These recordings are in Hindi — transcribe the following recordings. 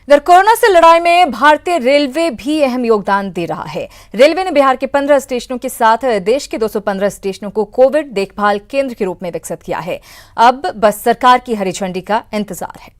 इधर कोरोना से लड़ाई में भारतीय रेलवे भी अहम योगदान दे रहा है। रेलवे ने बिहार के 15 स्टेशनों के साथ देश के 215 स्टेशनों को कोविड देखभाल केंद्र के रूप में विकसित किया है। अब बस सरकार की हरी झंडी का इंतजार है।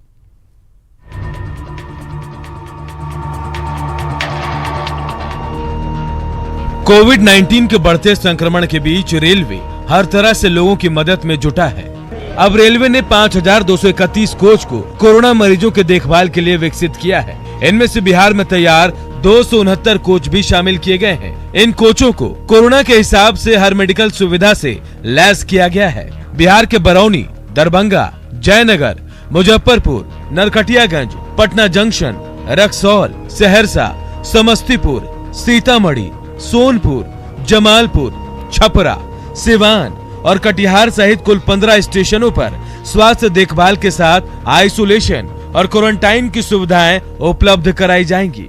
कोविड-19 के बढ़ते संक्रमण के बीच रेलवे हर तरह से लोगों की मदद में जुटा है। अब रेलवे ने 5231 कोच को कोरोना मरीजों के देखभाल के लिए विकसित किया है। इनमें से बिहार में तैयार 269 कोच भी शामिल किए गए हैं। इन कोचों को कोरोना के हिसाब से हर मेडिकल सुविधा से लैस किया गया है। बिहार के बरौनी, दरभंगा, जयनगर, मुजफ्फरपुर, नरकटियागंज, पटना जंक्शन, रक्सौल, सहरसा, समस्तीपुर, सीतामढ़ी, सोनपुर, जमालपुर, छपरा, सिवान और कटिहार सहित कुल 15 स्टेशनों पर स्वास्थ्य देखभाल के साथ आइसोलेशन और क्वारंटाइन की सुविधाएं उपलब्ध कराई जाएंगी।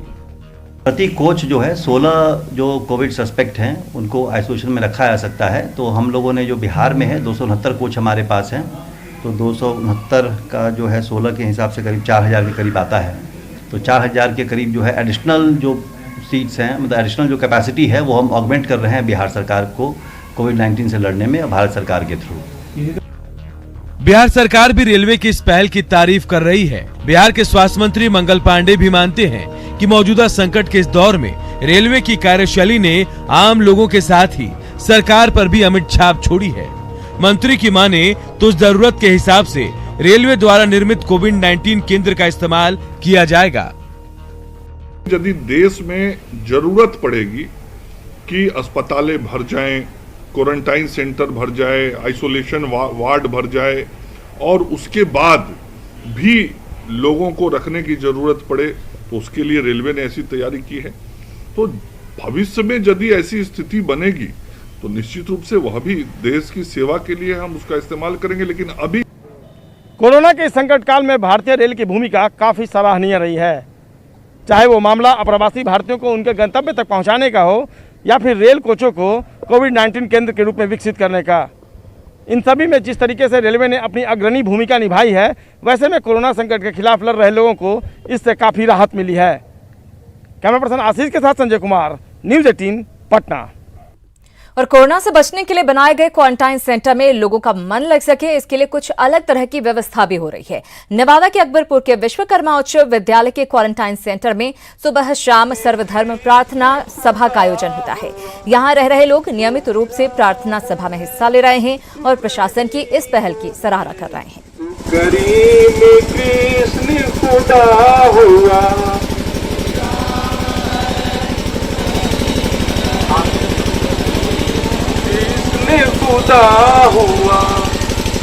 प्रति कोच जो है 16 जो कोविड सस्पेक्ट हैं उनको आइसोलेशन में रखा जा सकता है। तो हम लोगों ने जो बिहार में है 269 कोच हमारे पास हैं, तो 269 का जो है 16 के हिसाब से करीब 4000 के करीब आता है। तो 4000 के करीब जो है एडिशनल जो सीट्स हैं, मतलब एडिशनल जो कैपेसिटी है वो हम ऑगमेंट कर रहे हैं बिहार सरकार को कोविड-19 से लड़ने में भारत सरकार के थ्रू। बिहार सरकार भी रेलवे की इस पहल की तारीफ कर रही है। बिहार के स्वास्थ्य मंत्री मंगल पांडे भी मानते हैं कि मौजूदा संकट के इस दौर में रेलवे की कार्यशैली ने आम लोगों के साथ ही सरकार पर भी अमिट छाप छोड़ी है। मंत्री की माने तो जरूरत के हिसाब से रेलवे द्वारा निर्मित कोविड-19 केंद्र का इस्तेमाल किया जाएगा। यदि देश में जरूरत पड़ेगी कि अस्पतालें भर जाएं, क्वारंटाइन सेंटर भर जाए, आइसोलेशन वार्ड भर जाए और उसके बाद भी लोगों को रखने की जरूरत पड़े, तो उसके लिए रेलवे ने ऐसी तैयारी की है। तो भविष्य में यदि ऐसी स्थिति बनेगी तो निश्चित रूप से वह भी देश की सेवा के लिए हम उसका इस्तेमाल करेंगे। लेकिन अभी कोरोना के संकट काल में भारतीय रेल की भूमिका काफ़ी सराहनीय रही है। चाहे वो मामला अप्रवासी भारतीयों को उनके गंतव्य तक पहुंचाने का हो या फिर रेल कोचों को कोविड-19 केंद्र के रूप में विकसित करने का। इन सभी में जिस तरीके से रेलवे ने अपनी अग्रणी भूमिका निभाई है, वैसे में कोरोना संकट के खिलाफ लड़ रहे लोगों को इससे काफ़ी राहत मिली है। कैमरा पर्सन आशीष के साथ संजय कुमार, न्यूज़ 18 पटना। और कोरोना से बचने के लिए बनाए गए क्वारंटाइन सेंटर में लोगों का मन लग सके, इसके लिए कुछ अलग तरह की व्यवस्था भी हो रही है। नेवादा के अकबरपुर के विश्वकर्मा उच्च विद्यालय के क्वारंटाइन सेंटर में सुबह शाम सर्वधर्म प्रार्थना सभा का आयोजन होता है। यहां रह रहे लोग नियमित रूप से प्रार्थना सभा में हिस्सा ले रहे हैं और प्रशासन की इस पहल की सराहना कर रहे हैं। खुदा हुआ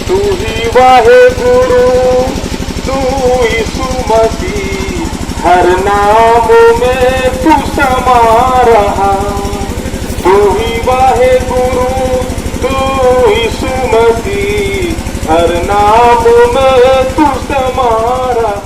तू ही वाहेगुरु, तू यीशु मसीह, हर नाम में तू समा रहा। तू ही वाहेगुरु, तू यीशु मसीह, हर नाम में तू समा रहा।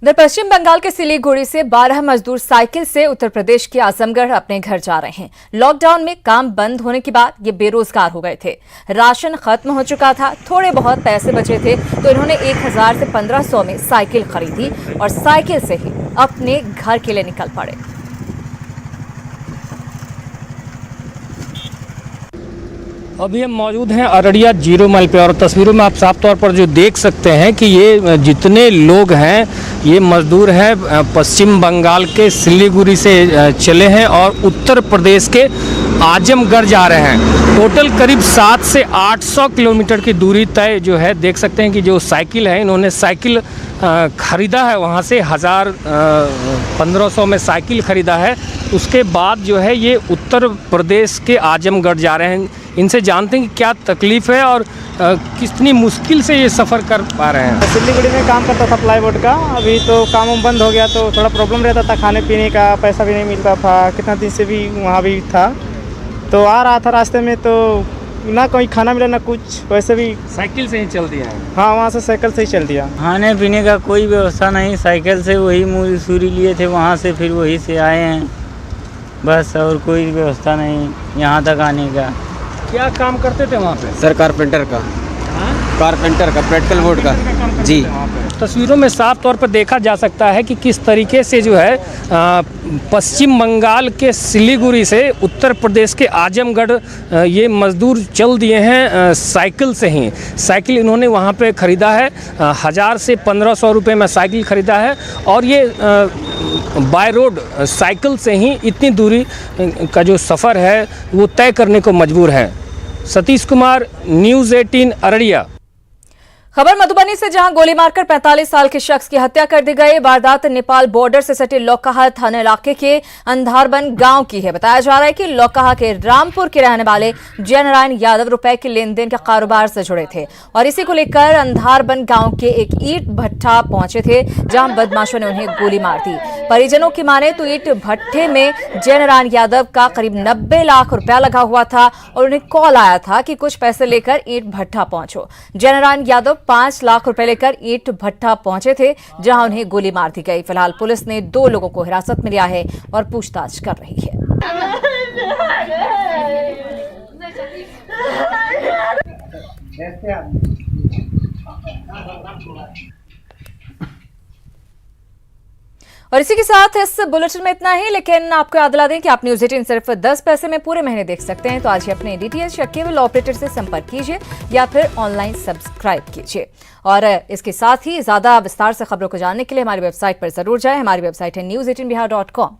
इधर पश्चिम बंगाल के सिलीगुड़ी से 12 मजदूर साइकिल से उत्तर प्रदेश के आजमगढ़ अपने घर जा रहे हैं। लॉकडाउन में काम बंद होने के बाद ये बेरोजगार हो गए थे। राशन खत्म हो चुका था, थोड़े बहुत पैसे बचे थे, तो इन्होंने 1000 से 1500 में साइकिल खरीदी और साइकिल से ही अपने घर के लिए निकल पड़े। अभी हम मौजूद हैं अररिया 0 माइल पे और तस्वीरों में आप साफ तौर पर जो देख सकते हैं कि ये जितने लोग हैं ये मजदूर हैं पश्चिम बंगाल के सिलीगुड़ी से चले हैं और उत्तर प्रदेश के आजमगढ़ जा रहे हैं। टोटल करीब 700 से 800 किलोमीटर की दूरी तय जो है। देख सकते हैं कि जो साइकिल है, इन्होंने साइकिल ख़रीदा है, वहाँ से 1500 में साइकिल ख़रीदा है। उसके बाद जो है ये उत्तर प्रदेश के आजमगढ़ जा रहे हैं। इनसे जानते हैं कि क्या तकलीफ़ है और कितनी मुश्किल से ये सफ़र कर पा रहे हैं। सिलीगुड़ी में काम करता था प्लाईवुड का, अभी तो काम बंद हो गया तो थोड़ा प्रॉब्लम रहता था, खाने पीने का पैसा भी नहीं मिलता था। कितना दिन से भी वहाँ भी था, तो आ रहा था रास्ते में तो ना कोई खाना मिला ना कुछ, वैसे भी साइकिल से ही चल दिया है। हाँ, वहाँ से साइकिल से ही चल दिया। खाने पीने का कोई व्यवस्था नहीं, साइकिल से वही मसूरी लिए थे, वहाँ से फिर वही से आए हैं बस, और कोई व्यवस्था नहीं यहाँ तक आने का। क्या काम करते थे वहाँ पे? सर कारपेंटर का। कारपेंटर का, प्रैक्टिकल बोर्ड का जी। तस्वीरों में साफ तौर पर देखा जा सकता है कि किस तरीके से जो है पश्चिम बंगाल के सिलीगुड़ी से उत्तर प्रदेश के आजमगढ़ ये मजदूर चल दिए हैं साइकिल से ही। साइकिल इन्होंने वहाँ पे ख़रीदा है, 1000 से 1500 रुपये में साइकिल ख़रीदा है और ये बाय रोड साइकिल से ही इतनी दूरी का जो सफ़र है वो तय करने को मजबूर है। सतीश कुमार, न्यूज़ 18 अररिया। खबर मधुबनी से, जहां गोली मारकर 45 साल के शख्स की हत्या कर दी गई। वारदात नेपाल बॉर्डर से सटे लौकहा थाना इलाके के अंधारबन गांव की है। बताया जा रहा है कि लौकहा के रामपुर के रहने वाले जयनारायण यादव रुपए के लेन देन के कारोबार से जुड़े थे और इसी को लेकर अंधारबन गांव के एक ईंट भट्ठा पहुंचे थे, जहां बदमाशों ने उन्हें गोली मार दी। परिजनों की माने तो ईंट भट्ठे में जयनारायण यादव का करीब 90 लाख रुपया लगा हुआ था और उन्हें कॉल आया था कि कुछ पैसे लेकर ईंट भट्ठा पहुंचो। जयनारायण यादव 5 लाख रुपए लेकर ईंट भट्ठा पहुंचे थे, जहां उन्हें गोली मार दी गई। फिलहाल पुलिस ने 2 लोगों को हिरासत में लिया है और पूछताछ कर रही है। और इसी के साथ इस बुलेटिन में इतना ही, लेकिन आपको याद दिला दें कि आप न्यूज़ 18 सिर्फ 10 पैसे में पूरे महीने देख सकते हैं। तो आज ही अपने डीटीएच या केबल ऑपरेटर से संपर्क कीजिए या फिर ऑनलाइन सब्सक्राइब कीजिए। और इसके साथ ही ज्यादा विस्तार से खबरों को जानने के लिए हमारी वेबसाइट पर जरूर जाएं। हमारी वेबसाइट है news18bihar.com।